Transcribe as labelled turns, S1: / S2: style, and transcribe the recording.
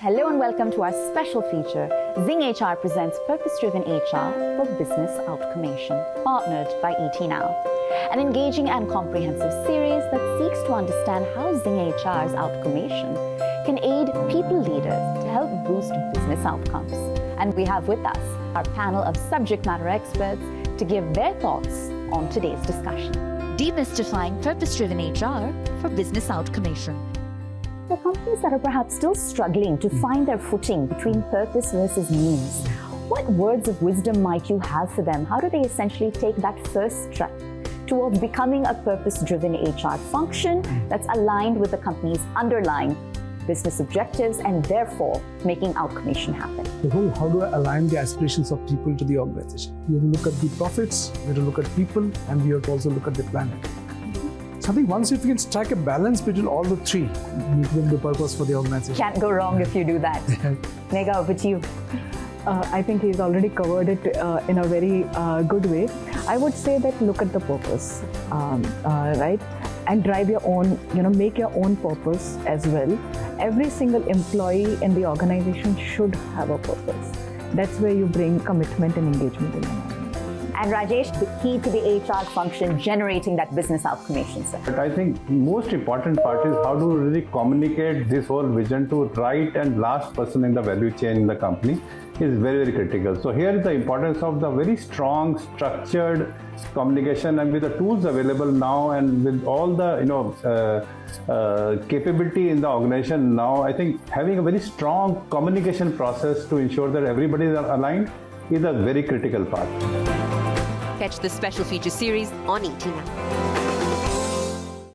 S1: Hello and welcome to our special feature, ZingHR presents Purpose-Driven HR for Business Outcomation, partnered by ET Now. An engaging and comprehensive series that seeks to understand how ZingHR's Outcomation can aid people leaders to help boost business outcomes. And we have with us our panel of subject matter experts to give their thoughts on today's discussion.
S2: Demystifying Purpose-Driven HR for Business Outcomation.
S1: For companies that are perhaps still struggling to find their footing between purpose versus means, what words of wisdom might you have for them? How do they essentially take that first step towards becoming a purpose-driven HR function that's aligned with the company's underlying business objectives and therefore making outcomation happen?
S3: How do I align the aspirations of people to the organization? We have to look at the profits, we have to look at people, and we have to also look at the planet. So I think once if you can strike a balance between all the three, you bring the purpose for the organization.
S1: Can't go wrong if you do that. Megha, over to you.
S4: I think he's already covered it in a very good way. I would say that look at the purpose, right? And drive your own, make your own purpose as well. Every single employee in the organization should have a purpose. That's where you bring commitment and engagement in your life.
S1: And Rajesh, the key to the HR function generating that business outcomation.
S5: But I think most important part is how to really communicate this whole vision to right and last person in the value chain in the company is very, very critical. So here is the importance of the very strong, structured communication, and with the tools available now and with all the capability in the organization now, I think having a very strong communication process to ensure that everybody is aligned is a very critical part.
S2: Catch the special feature series on ET Now.